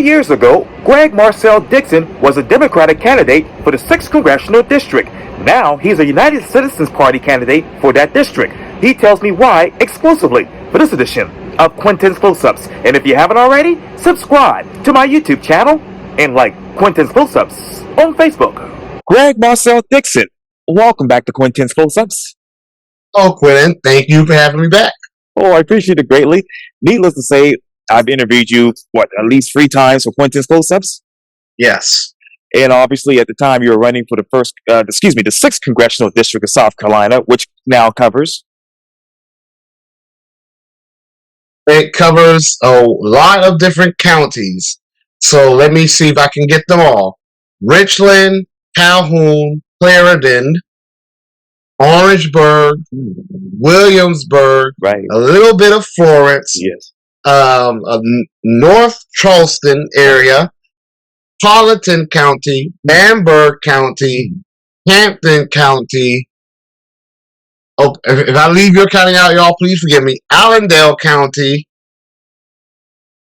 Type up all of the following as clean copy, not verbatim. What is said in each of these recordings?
years ago, Gregg Marcel Dixon was a Democratic candidate for the 6th Congressional District. Now he's a United Citizens Party candidate for that district. He tells me why exclusively for this edition of Quintin's Close-Ups. And if you haven't already, subscribe to my YouTube channel and like Quintin's Close-Ups on Facebook. Gregg Marcel Dixon, welcome back to Quintin's Close-Ups. Oh, Quintin, thank you for having me back. Oh, I appreciate it greatly. Needless to say, I've interviewed you, at least 3 times for Quintin's Close-Ups? Yes. And obviously, at the time, you were running for the 6th Congressional District of South Carolina, which now covers? It covers a lot of different counties. So let me see if I can get them all. Richland, Calhoun, Clarendon, Orangeburg, Williamsburg, right. A little bit of Florence, yes. North Charleston area, Colleton County, Bamberg County, Hampton County. Oh, if I leave your county out, y'all, please forgive me. Allendale County.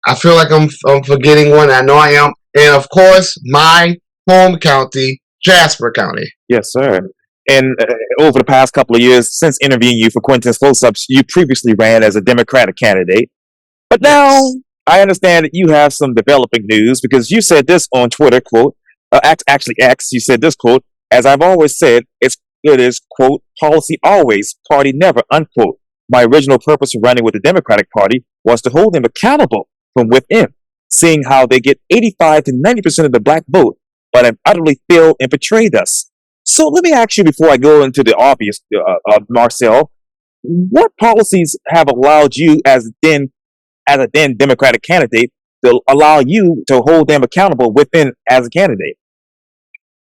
I feel like I'm forgetting one. I know I am. And of course, my home county, Jasper County. Yes, sir. And over the past couple of years, since interviewing you for Quintin's Close-Ups, you previously ran as a Democratic candidate. But now, I understand that you have some developing news because you said this on Twitter, quote, actually X, you said this, quote, as I've always said, it is, quote, policy always, party never, unquote. My original purpose of running with the Democratic Party was to hold them accountable from within, seeing how they get 85 to 90% of the black vote, but have utterly failed and betrayed us. So let me ask you before I go into the obvious, Marcel, what policies have allowed you as a then Democratic candidate to allow you to hold them accountable within as a candidate?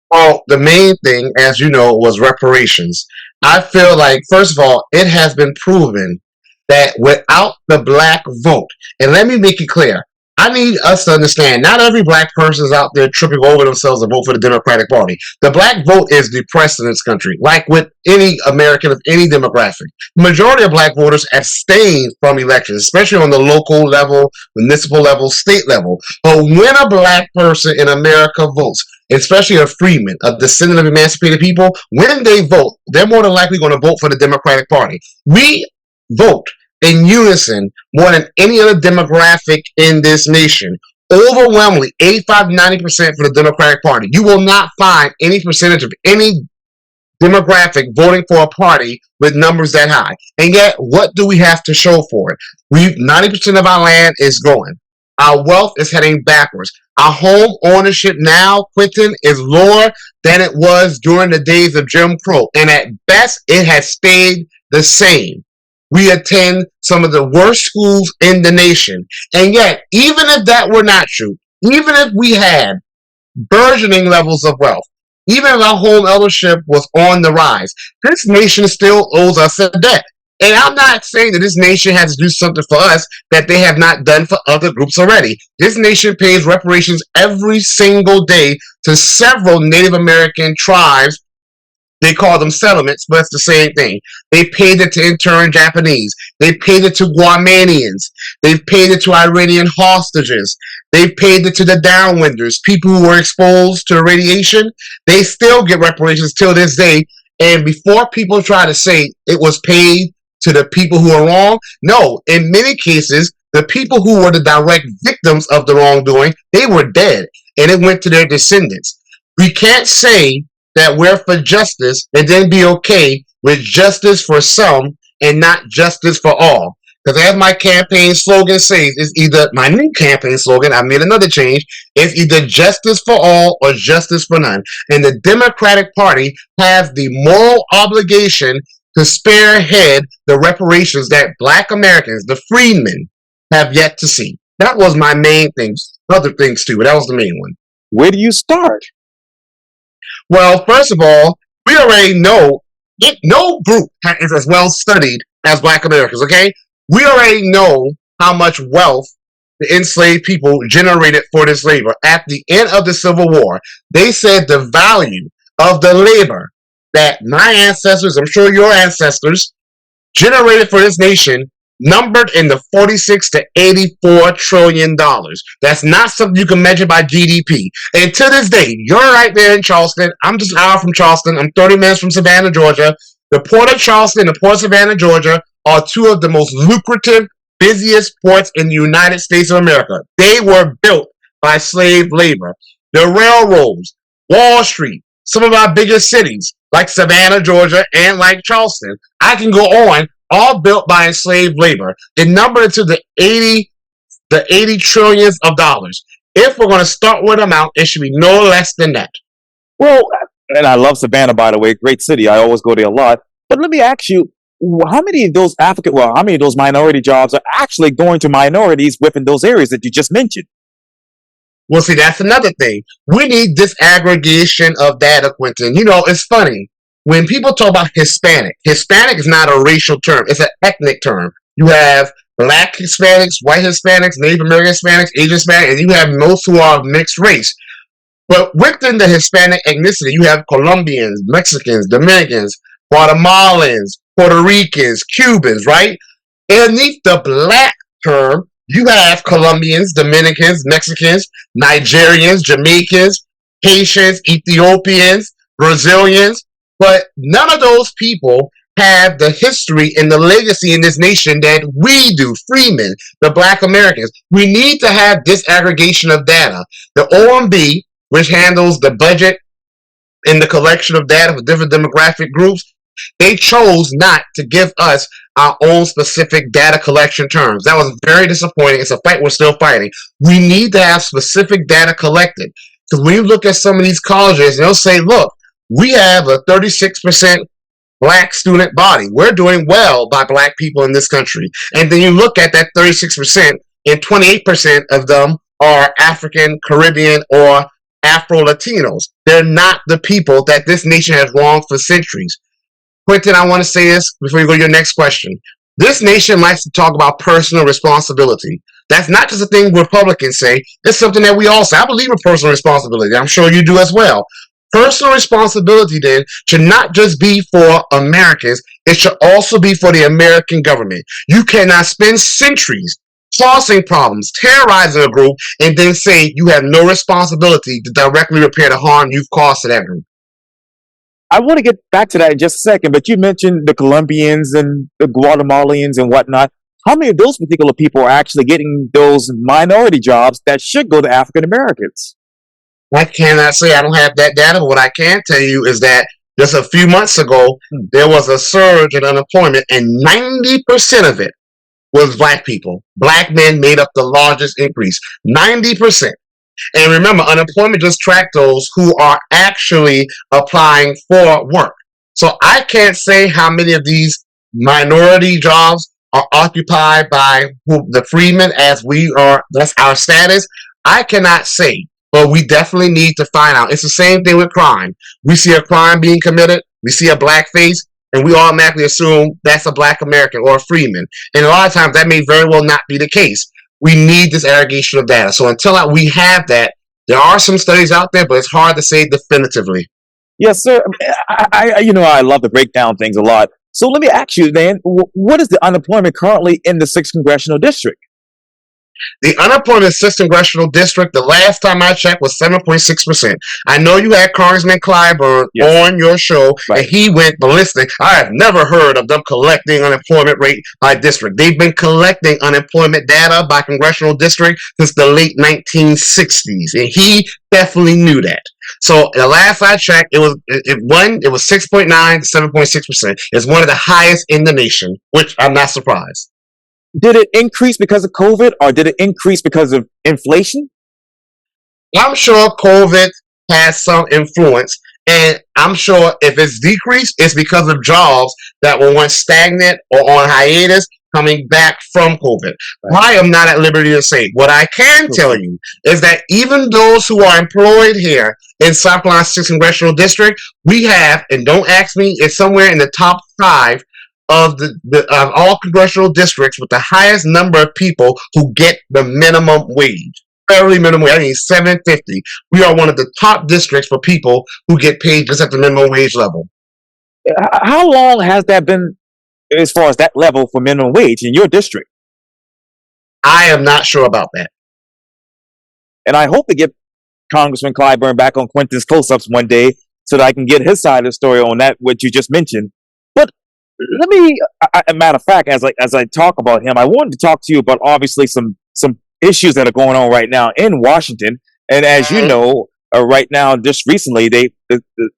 Well, the main thing, as you know, was reparations. I feel like, first of all, it has been proven that without the black vote, and let me make it clear, I need us to understand, not every black person is out there tripping over themselves to vote for the Democratic Party. The black vote is depressed in this country, like with any American of any demographic. The majority of black voters abstain from elections, especially on the local level, municipal level, state level. But when a black person in America votes, especially a freeman, a descendant of emancipated people, when they vote, they're more than likely going to vote for the Democratic Party. We vote in unison more than any other demographic in this nation. Overwhelmingly, 85-90% for the Democratic Party. You will not find any percentage of any demographic voting for a party with numbers that high. And yet, what do we have to show for it? 90% of our land is going. Our wealth is heading backwards. Our home ownership now, Quintin, is lower than it was during the days of Jim Crow. And at best, it has stayed the same. We attend some of the worst schools in the nation. And yet, even if that were not true, even if we had burgeoning levels of wealth, even if our home ownership was on the rise, this nation still owes us a debt. And I'm not saying that this nation has to do something for us that they have not done for other groups already. This nation pays reparations every single day to several Native American tribes. They call them settlements, but it's the same thing. They paid it to intern Japanese. They paid it to Guamanians. They've paid it to Iranian hostages. They've paid it to the downwinders, people who were exposed to radiation. They still get reparations till this day. And before people try to say it was paid to the people who are wrong, no, in many cases, the people who were the direct victims of the wrongdoing, they were dead, and it went to their descendants. We can't say that we're for justice and then be okay with justice for some and not justice for all. Because as my campaign slogan says, it's either, my new campaign slogan, I made another change, it's either justice for all or justice for none. And the Democratic Party has the moral obligation to spearhead the reparations that black Americans, the freedmen, have yet to see. That was my main thing. Other things too, but that was the main one. Where do you start? Well, first of all, we already know no group is as well studied as black Americans, okay? We already know how much wealth the enslaved people generated for this labor. At the end of the Civil War, they said the value of the labor that my ancestors, I'm sure your ancestors, generated for this nation numbered in the 46 to 84 trillion dollars. That's not something you can measure by GDP. And to this day, you're right there in Charleston. I'm just an hour from Charleston. I'm 30 minutes from Savannah, Georgia. The Port of Charleston and the Port of Savannah, Georgia are two of the most lucrative, busiest ports in the United States of America. They were built by slave labor. The railroads, Wall Street, some of our biggest cities like Savannah, Georgia, and like Charleston. I can go on, all built by enslaved labor. It numbered into the 80 trillions of dollars. If we're going to start with an amount, it should be no less than that. Well, and I love Savannah, by the way, great city. I always go there a lot. But let me ask you, how many of those how many of those minority jobs are actually going to minorities within those areas that you just mentioned? Well, see, that's another thing. We need disaggregation of data, Quintin. You know, it's funny. When people talk about Hispanic is not a racial term. It's an ethnic term. You have black Hispanics, white Hispanics, Native American Hispanics, Asian Hispanics, and you have most who are mixed race. But within the Hispanic ethnicity, you have Colombians, Mexicans, Dominicans, Guatemalans, Puerto Ricans, Cubans, right? Underneath the black term, you have Colombians, Dominicans, Mexicans, Nigerians, Jamaicans, Haitians, Ethiopians, Brazilians, but none of those people have the history and the legacy in this nation that we do, freemen, the black Americans. We need to have disaggregation of data. The OMB, which handles the budget and the collection of data for different demographic groups, they chose not to give us our own specific data collection terms. That was very disappointing. It's a fight we're still fighting. We need to have specific data collected. Because when you look at some of these colleges, they'll say, look, we have a 36% black student body. We're doing well by black people in this country. And then you look at that 36%, and 28% of them are African, Caribbean, or Afro-Latinos. They're not the people that this nation has wronged for centuries. Quintin, I want to say this before you go to your next question. This nation likes to talk about personal responsibility. That's not just a thing Republicans say. It's something that we all say. I believe in personal responsibility. I'm sure you do as well. Personal responsibility, then, should not just be for Americans. It should also be for the American government. You cannot spend centuries causing problems, terrorizing a group, and then say you have no responsibility to directly repair the harm you've caused to that group. I want to get back to that in just a second, but you mentioned the Colombians and the Guatemalans and whatnot. How many of those particular people are actually getting those minority jobs that should go to African Americans? I cannot say I don't have that data, but what I can tell you is that just a few months ago, there was a surge in unemployment, and 90% of it was black people. Black men made up the largest increase, 90%. And remember, unemployment just tracks those who are actually applying for work. So I can't say how many of these minority jobs are occupied by the freedmen as we are, that's our status. I cannot say, but we definitely need to find out. It's the same thing with crime. We see a crime being committed, we see a black face, and we automatically assume that's a black American or a freeman. And a lot of times that may very well not be the case. We need this aggregation of data. So until we have that, there are some studies out there, but it's hard to say definitively. Yes, sir. I love to break down things a lot. So let me ask you, then, what is the unemployment currently in the 6th Congressional District? The unemployment in the 6th Congressional District, the last time I checked, was 7.6%. I know you had Congressman Clyburn on your show, right, and he went ballistic. I have never heard of them collecting unemployment rate by district. They've been collecting unemployment data by congressional district since the late 1960s, and he definitely knew that. So the last I checked, it was 6.9 to 7.6%. It's one of the highest in the nation, which I'm not surprised. Did it increase because of COVID, or did it increase because of inflation? I'm sure COVID has some influence, and I'm sure if it's decreased, it's because of jobs that were once stagnant or on hiatus coming back from COVID. Right. I am not at liberty to say. What I can tell you is that even those who are employed here in South Carolina 6th Congressional District, we have, and don't ask me, it's somewhere in the top 5 of of all congressional districts with the highest number of people who get the minimum wage. Fairly minimum wage, I mean $7.50. We are one of the top districts for people who get paid just at the minimum wage level. How long has that been as far as that level for minimum wage in your district. I am not sure about that. And I hope to get Congressman Clyburn back on Quintin's close-ups one day so that I can get his side of the story on that, what you just mentioned. But let me, matter of fact, as I talk about him, I wanted to talk to you about obviously some issues that are going on right now in Washington. And as you know, right now, just recently, the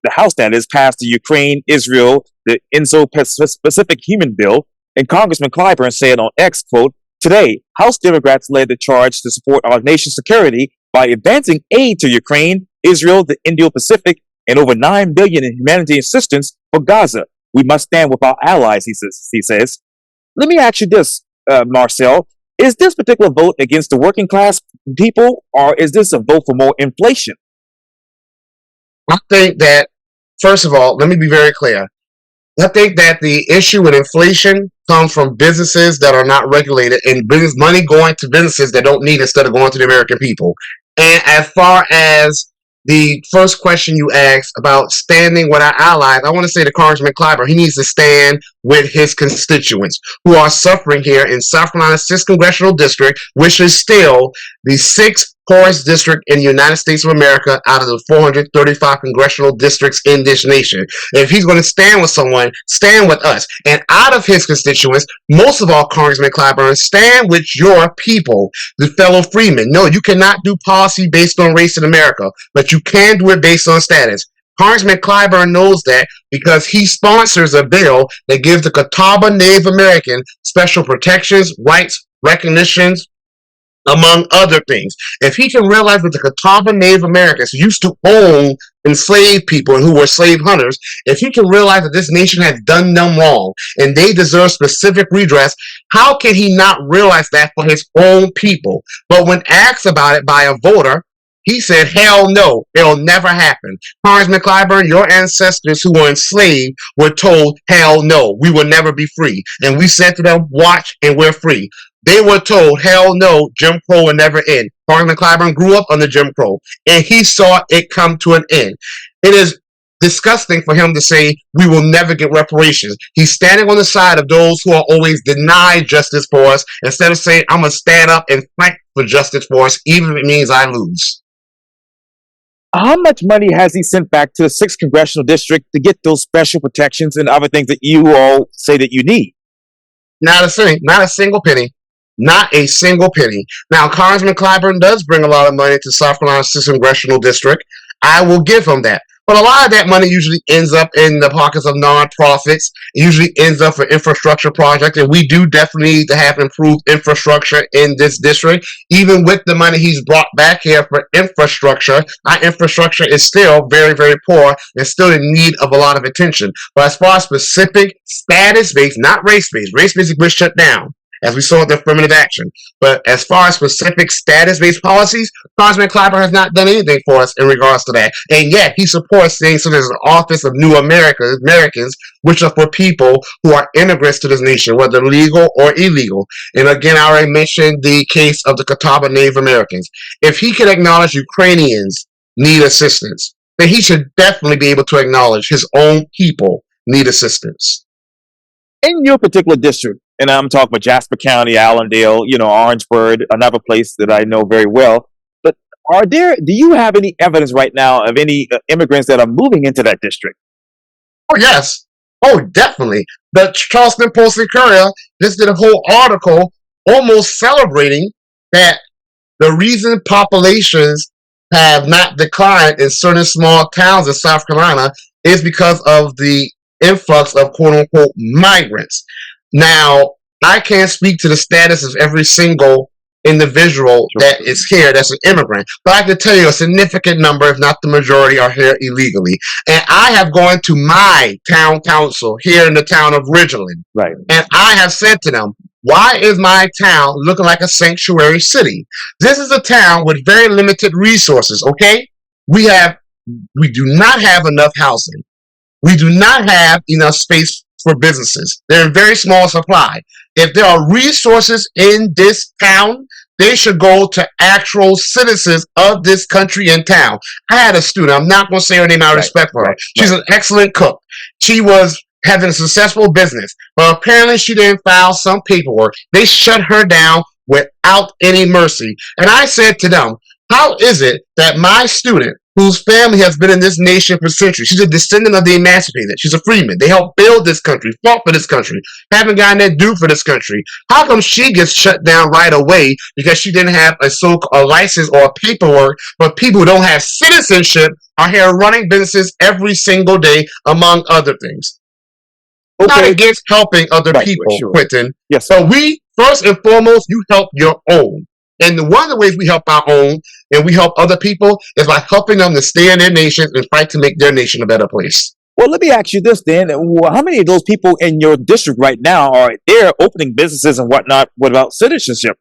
House that is passed the Ukraine, Israel, the Indo-Pacific Human Bill, and Congressman Clyburn said on X, quote, "Today, House Democrats led the charge to support our nation's security by advancing aid to Ukraine, Israel, the Indo-Pacific, and over $9 billion in humanitarian assistance for Gaza. We must stand with our allies," he says. Let me ask you this, Marcel. Is this particular vote against the working class people, or is this a vote for more inflation? I think that, first of all, let me be very clear. I think that the issue with inflation comes from businesses that are not regulated and business money going to businesses that don't need instead of going to the American people. And as far as the first question you asked about standing with our allies, I want to say to Congressman Clyburn, he needs to stand with his constituents who are suffering here in South Carolina's 6th Congressional District, which is still the 6th poorest district in the United States of America out of the 435 congressional districts in this nation. If he's going to stand with someone, stand with us. And out of his constituents, most of all, Congressman Clyburn, stand with your people, the fellow freemen. No, you cannot do policy based on race in America, but you can do it based on status. Congressman Clyburn knows that because he sponsors a bill that gives the Catawba Native American special protections, rights, recognitions, among other things. If he can realize that the Catawba Native Americans used to own enslaved people and who were slave hunters, if he can realize that this nation has done them wrong and they deserve specific redress, how can he not realize that for his own people? But when asked about it by a voter, he said, hell no, it'll never happen. Congressman Clyburn, your ancestors who were enslaved were told, hell no, we will never be free. And we said to them, watch and we're free. They were told, hell no, Jim Crow will never end. Congressman Clyburn grew up under Jim Crow, and he saw it come to an end. It is disgusting for him to say we will never get reparations. He's standing on the side of those who are always denied justice for us instead of saying, I'm going to stand up and fight for justice for us, even if it means I lose. How much money has he sent back to the 6th Congressional District to get those special protections and other things that you all say that you need? Not a single penny. Not a single penny. Now, Congressman Clyburn does bring a lot of money to South Carolina's 6th Congressional District. I will give him that. But a lot of that money usually ends up in the pockets of nonprofits. It usually ends up for infrastructure projects, and we do definitely need to have improved infrastructure in this district. Even with the money he's brought back here for infrastructure, our infrastructure is still very, very poor and still in need of a lot of attention. But as far as specific status-based, not race-based, race-based was shut down, as we saw with the affirmative action. But as far as specific status-based policies, Congressman Clyburn has not done anything for us in regards to that. And yet he supports things such as the Office of New Americans, which are for people who are immigrants to this nation, whether legal or illegal. And again, I already mentioned the case of the Catawba Native Americans. If he can acknowledge Ukrainians need assistance, then he should definitely be able to acknowledge his own people need assistance. In your particular district, and I'm talking about Jasper County, Allendale, Orangeburg, another place that I know very well. But do you have any evidence right now of any immigrants that are moving into that district? Oh, yes. Oh, definitely. The Charleston Post and Courier just did a whole article almost celebrating that the reason populations have not declined in certain small towns in South Carolina is because of the influx of quote-unquote migrants. Now, I can't speak to the status of every single individual that is here that's an immigrant, but I can tell you a significant number, if not the majority, are here illegally. And I have gone to my town council here in the town of Ridgeland, right, and I have said to them, why is my town looking like a sanctuary city? This is a town with very limited resources, okay? We do not have enough housing. We do not have enough space for businesses. They're in very small supply. If there are resources in this town, they should go to actual citizens of this country and town. I had a student, I'm not going to say her name out of respect for her. She's an excellent cook. She was having a successful business. But apparently she didn't file some paperwork. They shut her down without any mercy. And I said to them, how is it that my student, whose family has been in this nation for centuries, she's a descendant of the emancipated, she's a freeman, they helped build this country, fought for this country, haven't gotten their due for this country. How come she gets shut down right away because she didn't have a license or a paperwork, but people who don't have citizenship are here running businesses every single day, among other things? Not Okay. against helping other Right. people, Sure. Quintin. Yes. So we, first and foremost, you help your own. And one of the ways we help our own and we help other people is by helping them to stay in their nation and fight to make their nation a better place. Well, let me ask you this then. How many of those people in your district right now are there opening businesses and whatnot without citizenship?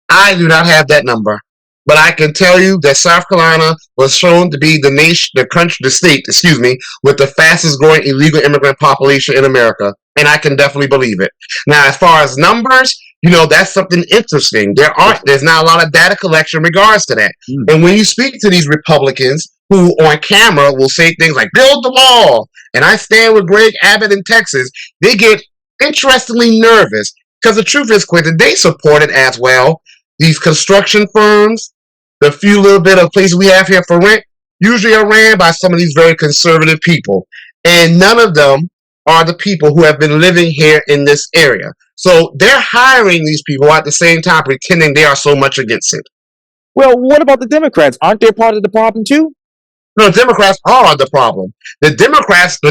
I do not have that number, but I can tell you that South Carolina was shown to be the state, with the fastest growing illegal immigrant population in America. And I can definitely believe it. Now, as far as numbers, that's something interesting. There's not a lot of data collection in regards to that. And when you speak to these Republicans who on camera will say things like build the wall, and I stand with Greg Abbott in Texas, they get interestingly nervous because the truth is, Quintin, they support it as well. These construction firms, the few little bit of places we have here for rent, usually are ran by some of these very conservative people. And none of them are the people who have been living here in this area. So they're hiring these people at the same time pretending they are so much against it. Well, what about the Democrats? Aren't they part of the problem too? No, Democrats are the problem. The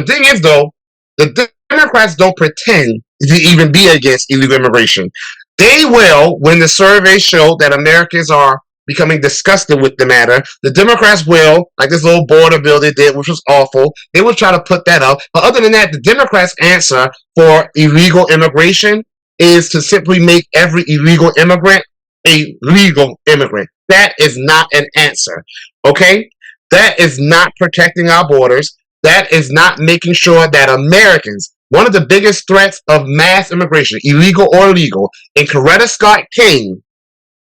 thing is though, the Democrats don't pretend to even be against illegal immigration. They will, when the surveys show that Americans are becoming disgusted with the matter, the Democrats will, like this little border bill they did, which was awful, they will try to put that up. But other than that, the Democrats' answer for illegal immigration is to simply make every illegal immigrant a legal immigrant. That is not an answer, okay? That is not protecting our borders. That is not making sure that Americans, one of the biggest threats of mass immigration, illegal or legal, and Coretta Scott King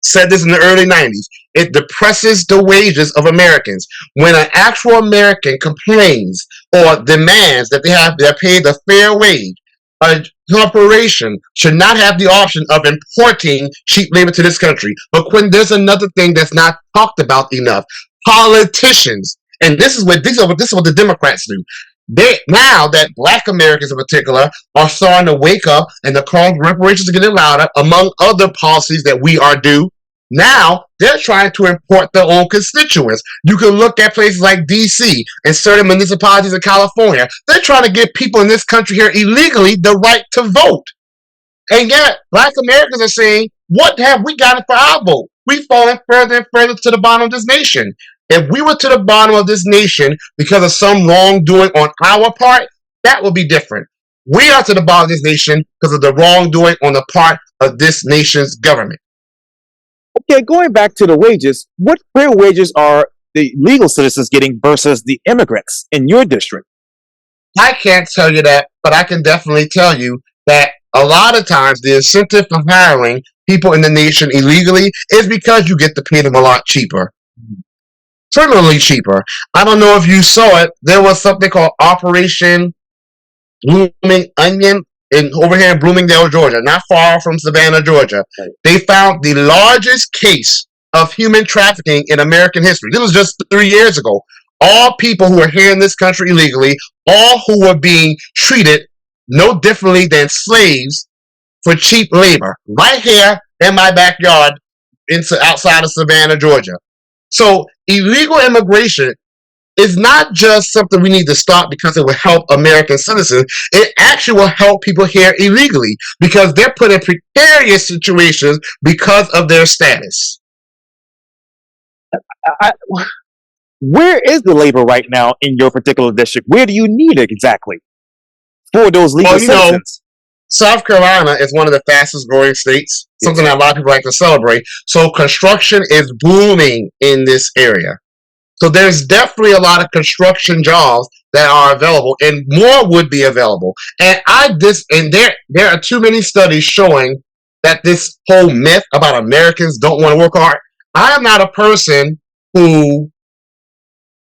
said this in the early 90s, it depresses the wages of Americans. When an actual American complains or demands that they're paid a fair wage, a corporation should not have the option of importing cheap labor to this country. But when there's another thing that's not talked about enough, politicians, and this is what the Democrats do. Now that Black Americans in particular are starting to wake up and the calls for reparations are getting louder, among other policies that we are due, now they're trying to import their own constituents. You can look at places like D.C. and certain municipalities in California. They're trying to give people in this country here illegally the right to vote. And yet, Black Americans are saying, what have we gotten for our vote? We've fallen further and further to the bottom of this nation. If we were to the bottom of this nation because of some wrongdoing on our part, that would be different. We are to the bottom of this nation because of the wrongdoing on the part of this nation's government. Okay, going back to the wages, what fair wages are the legal citizens getting versus the immigrants in your district? I can't tell you that, but I can definitely tell you that a lot of times the incentive for hiring people in the nation illegally is because you get to pay them a lot cheaper. Criminally cheaper. I don't know if you saw it. There was something called Operation Blooming Onion over here in Bloomingdale, Georgia, not far from Savannah, Georgia. Right. They found the largest case of human trafficking in American history. This was just 3 years ago. All people who are here in this country illegally, all who were being treated no differently than slaves for cheap labor, right here in my backyard outside of Savannah, Georgia. So illegal immigration is not just something we need to stop because it will help American citizens. It actually will help people here illegally because they're put in precarious situations because of their status. Where is the labor right now in your particular district? Where do you need it exactly for those legal citizens? South Carolina is one of the fastest growing states, something that a lot of people like to celebrate. So construction is booming in this area. So there's definitely a lot of construction jobs that are available, and more would be available. And there are too many studies showing that this whole myth about Americans don't want to work hard. I am not a person who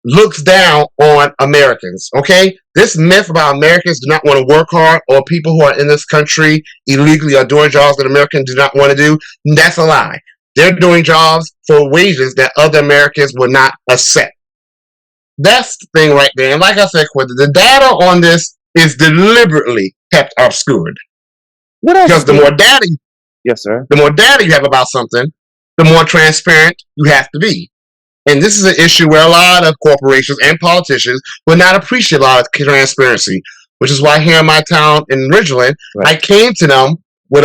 looks down on Americans. Okay, this myth about Americans do not want to work hard, or people who are in this country illegally are doing jobs that Americans do not want to do. That's a lie. They're doing jobs for wages that other Americans would not accept. That's the thing right there. And like I said, Quintin, the data on this is deliberately kept obscured. What else? Because the more data, yes, sir. The more data you have about something, the more transparent you have to be. And this is an issue where a lot of corporations and politicians would not appreciate a lot of transparency, which is why here in my town in Ridgeland, I came to them with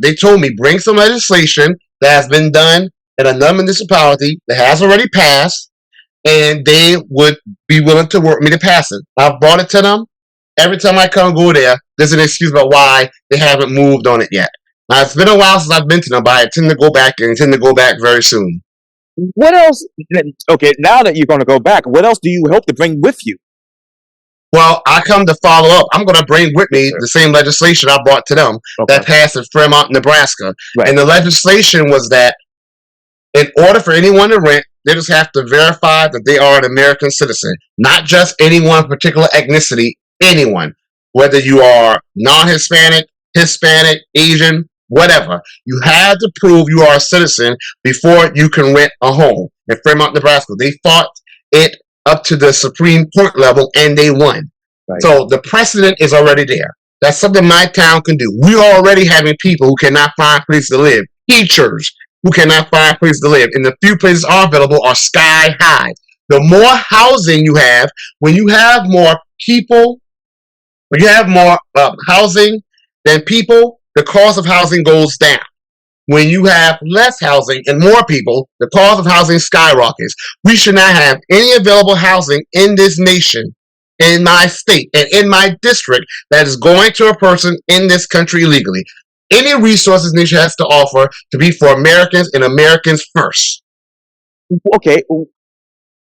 they told me, bring some legislation that has been done in another municipality that has already passed, and they would be willing to work with me to pass it. I've brought it to them. Every time I come go there, there's an excuse about why they haven't moved on it yet. Now, it's been a while since I've been to them, but I intend to go back and intend to go back very soon. What else? Okay, now that you're going to go back, what else do you hope to bring with you? Well, I come to follow up. I'm going to bring with me the same legislation I brought to them that passed in Fremont, Nebraska. Right. And the legislation was that in order for anyone to rent, they just have to verify that they are an American citizen, not just any one particular ethnicity, anyone, whether you are non-Hispanic, Hispanic, Asian, whatever. You have to prove you are a citizen before you can rent a home. In Fremont, Nebraska, they fought it up to the Supreme Court level, and they won. Right. So the precedent is already there. That's something my town can do. We're already having people who cannot find places to live, teachers who cannot find places to live, and the few places are available are sky high. The more housing you have, when you have more people, when you have more housing than people, the cost of housing goes down. When you have less housing and more people, the cost of housing skyrockets. We should not have any available housing in this nation, in my state, and in my district that is going to a person in this country illegally. Any resources nation has to offer to be for Americans and Americans first. Okay.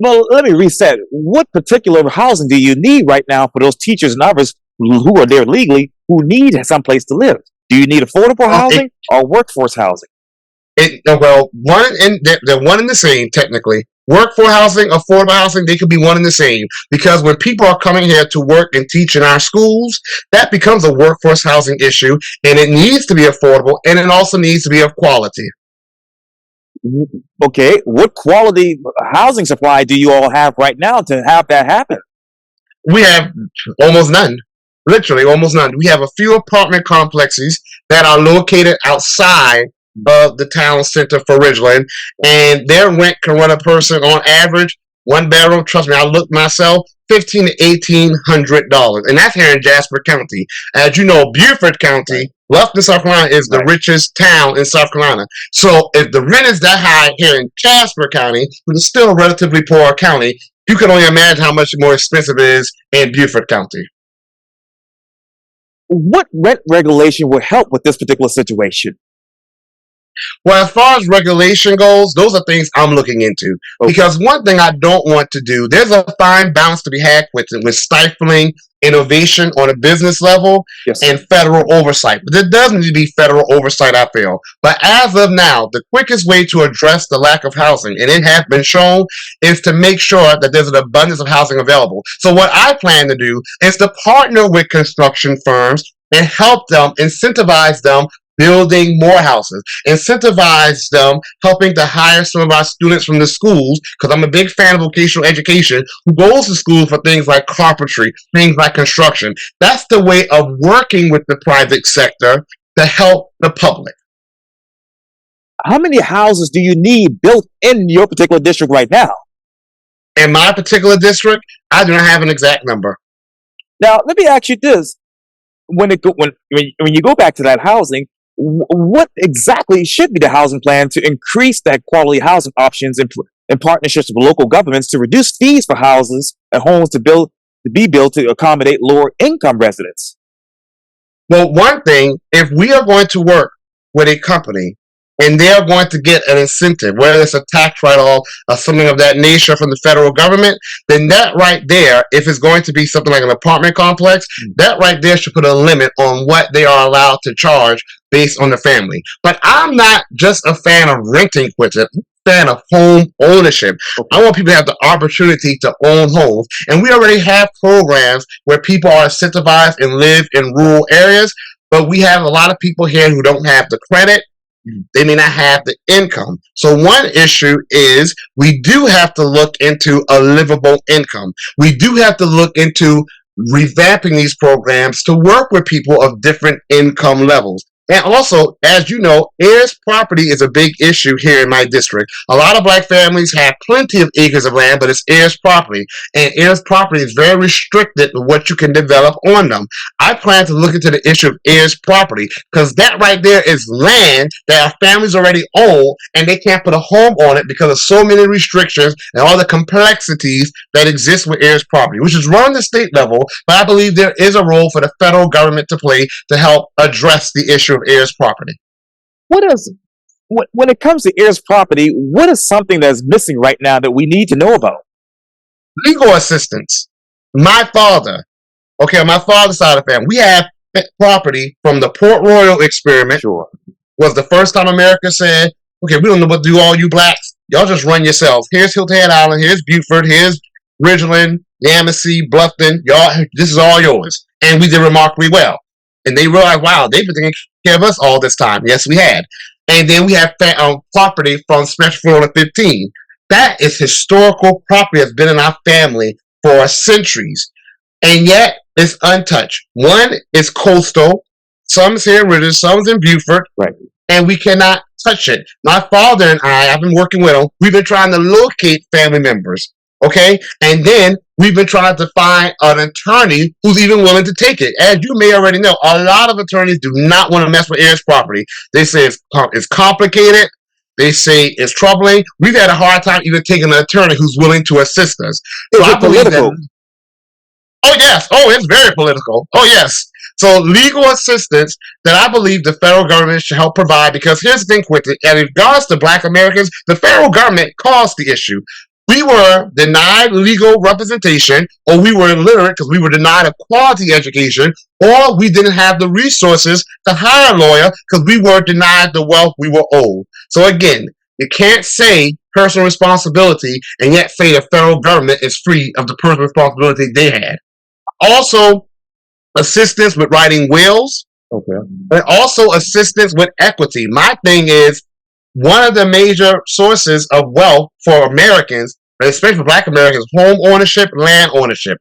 Well, let me reset. What particular housing do you need right now for those teachers and others who are there legally who need some place to live? Do you need affordable housing or workforce housing? Well, they're one and the same, technically. Workforce housing, affordable housing, they could be one and the same. Because when people are coming here to work and teach in our schools, that becomes a workforce housing issue, and it needs to be affordable, and it also needs to be of quality. Okay, what quality housing supply do you all have right now to have that happen? We have almost none. Literally almost none. We have a few apartment complexes that are located outside of the town center for Ridgeland, and their rent can run a person on average, one bedroom, trust me, I looked myself, $1,500 to $1,800, and that's here in Jasper County. As you know, Beaufort County, Lufkin, South Carolina, is the richest town in South Carolina. So if the rent is that high here in Jasper County, which is still a relatively poor county, you can only imagine how much more expensive it is in Beaufort County. What rent regulation would help with this particular situation? Well, as far as regulation goes, those are things I'm looking into. Because one thing I don't want to do, there's a fine balance to be had with stifling innovation on a business level and federal oversight. But there does need to be federal oversight, I feel. But as of now, the quickest way to address the lack of housing, and it has been shown, is to make sure that there's an abundance of housing available. So what I plan to do is to partner with construction firms and help them, incentivize them building more houses, incentivize them, helping to hire some of our students from the schools, because I'm a big fan of vocational education, who goes to school for things like carpentry, things like construction. That's the way of working with the private sector to help the public. How many houses do you need built in your particular district right now? In my particular district, I do not have an exact number. Now, let me ask you this. When you go back to that housing, what exactly should be the housing plan to increase that quality housing options in partnerships with local governments to reduce fees for houses and homes to be built to accommodate lower income residents? Well, one thing, if we are going to work with a company and they're going to get an incentive, whether it's a tax write-off or something of that nature from the federal government, then that right there, if it's going to be something like an apartment complex, that right there should put a limit on what they are allowed to charge based on the family. But I'm not just a fan of renting, Quintin. fan of home ownership. I want people to have the opportunity to own homes. And we already have programs where people are incentivized and live in rural areas, but we have a lot of people here who don't have the credit. They may not have the income. So one issue is we do have to look into a livable income. We do have to look into revamping these programs to work with people of different income levels. And also, as you know, heirs property is a big issue here in my district. A lot of black families have plenty of acres of land, but it's heirs property. And heirs property is very restricted to what you can develop on them. I plan to look into the issue of heirs property because that right there is land that our families already own and they can't put a home on it because of so many restrictions and all the complexities that exist with heirs property, which is run the state level. But I believe there is a role for the federal government to play to help address the issue of heirs property. When it comes to heirs property, what is something that's missing right now that we need to know about? Legal assistance. My father, okay, on my father's side of the family, we have property from the Port Royal experiment. Sure. Was the first time America said, okay, we don't know what to do, all you blacks. Y'all just run yourselves. Here's Hilton Head Island, here's Beaufort, here's Ridgeland, Yamasee, Bluffton. Y'all, this is all yours. And we did remarkably well. And they realized, wow, they've been taking care of us all this time. Yes, we had. And then we have property from Special Florida 15. That is historical property that's been in our family for centuries. And yet, it's untouched. One is coastal. Some's here in Ridgeland, some's in Beaufort. Right. And we cannot touch it. My father and I've been working with him. We've been trying to locate family members. Okay? And then we've been trying to find an attorney who's even willing to take it. As you may already know, a lot of attorneys do not want to mess with heirs property. They say it's complicated. They say it's troubling. We've had a hard time even taking an attorney who's willing to assist us. Is So it political? oh, yes. Oh, it's very political. Oh, yes. So legal assistance that I believe the federal government should help provide, because here's the thing, Quintin, in regards to black Americans, the federal government caused the issue. We were denied legal representation, or we were illiterate because we were denied a quality education, or we didn't have the resources to hire a lawyer because we were denied the wealth we were owed. So again, you can't say personal responsibility and yet say the federal government is free of the personal responsibility they had. Also, assistance with writing wills, Okay. but also assistance with equity. My thing is, one of the major sources of wealth for Americans, especially for black Americans, home ownership, land ownership.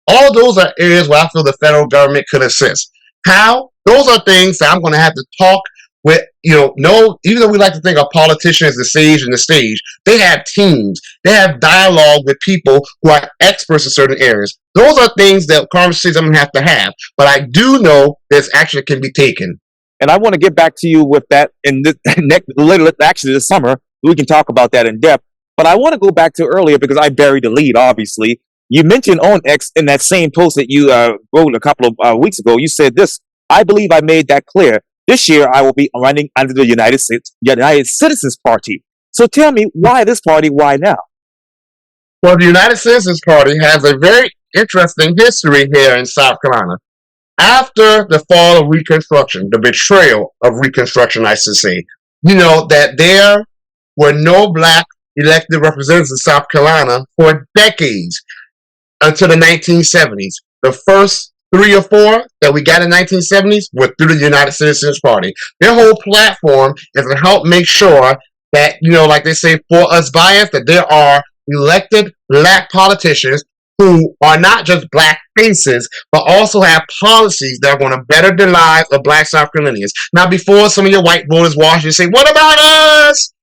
All those are areas where I feel the federal government could assist. How? Those are things that I'm going to have to talk with, even though we like to think of politicians as the sage and the stage, they have teams. They have dialogue with people who are experts in certain areas. Those are things that conversations I'm going to have. But I do know this action can be taken. And I want to get back to you with that in this summer. We can talk about that in depth. But I want to go back to earlier because I buried the lead, obviously. You mentioned on X in that same post that you wrote a couple of weeks ago. You said this: I believe I made that clear. This year I will be running under the United Citizens Party. So tell me, why this party? Why now? Well, the United Citizens Party has a very interesting history here in South Carolina. After the fall of Reconstruction, the betrayal of Reconstruction, I should say, that there were no black elected representatives in South Carolina for decades until the 1970s. The first 3 or 4 that we got in the 1970s were through the United Citizens Party. Their whole platform is to help make sure that, like they say, for us by us, that there are elected black politicians who are not just black faces, but also have policies that are going to better the lives of black South Carolinians. Now, before some of your white voters watch you say, what about us?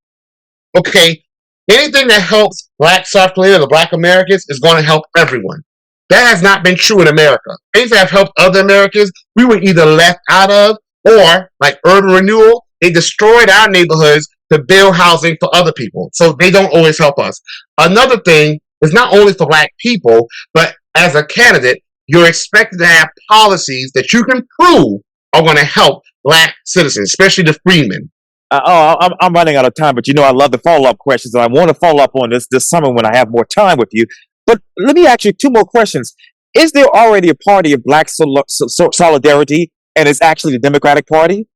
Okay, anything that helps black South Carolinians or black Americans is going to help everyone. That has not been true in America. Things that have helped other Americans, we were either left out of, or, like urban renewal, they destroyed our neighborhoods to build housing for other people. So they don't always help us. Another thing, it's not only for black people, but as a candidate, you're expected to have policies that you can prove are going to help black citizens, especially the freedmen. I'm running out of time, but I love the follow-up questions, and I want to follow up on this summer when I have more time with you. But let me ask you 2 more questions. Is there already a party of black solidarity, and it's actually the Democratic Party?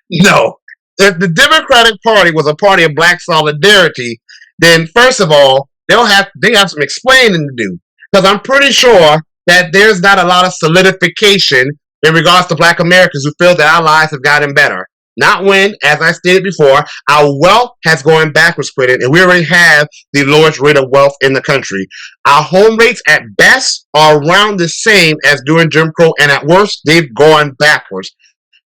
No. if the Democratic Party was a party of black solidarity, then first of all, they have some explaining to do. Because I'm pretty sure that there's not a lot of solidification in regards to black Americans who feel that our lives have gotten better. Not when, as I stated before, our wealth has gone backwards, Quintin, and we already have the lowest rate of wealth in the country. Our home rates at best are around the same as during Jim Crow, and at worst, they've gone backwards.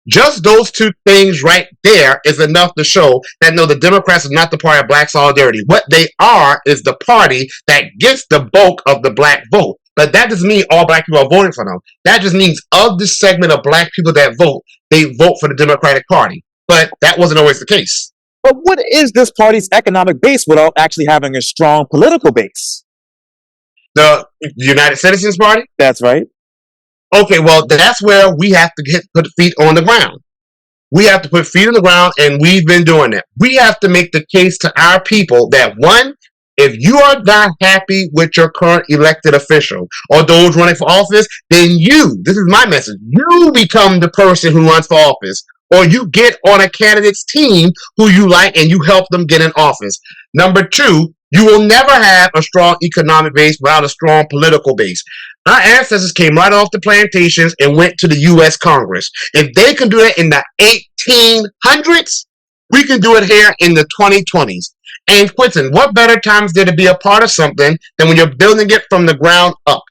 Just those two things right there is enough to show that no, the Democrats are not the party of black solidarity. What they are is the party that gets the bulk of the black vote. But that doesn't mean all black people are voting for them. That just means of the segment of black people that vote, they vote for the Democratic Party. But that wasn't always the case. But what is this party's economic base without actually having a strong political base? The United Citizens Party? That's right. Okay, well, that's where we have to put feet on the ground. We have to put feet on the ground, and we've been doing that. We have to make the case to our people that, one, if you are not happy with your current elected official or those running for office, then this is my message, you become the person who runs for office, or you get on a candidate's team who you like and you help them get in office. Number two, you will never have a strong economic base without a strong political base. Our ancestors came right off the plantations and went to the U.S. Congress. If they can do it in the 1800s, we can do it here in the 2020s. And Quintin, what better times there to be a part of something than when you're building it from the ground up?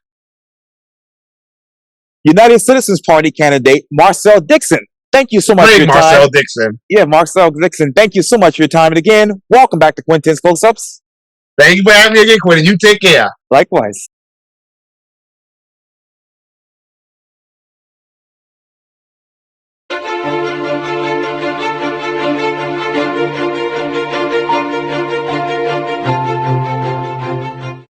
United Citizens Party candidate Marcel Dixon. Thank you so much for your time. Marcel Dixon. Yeah, Marcel Dixon. Thank you so much for your time. And again, welcome back to Quintin's Close-Ups. Thank you for having me again, Quintin. You take care. Likewise.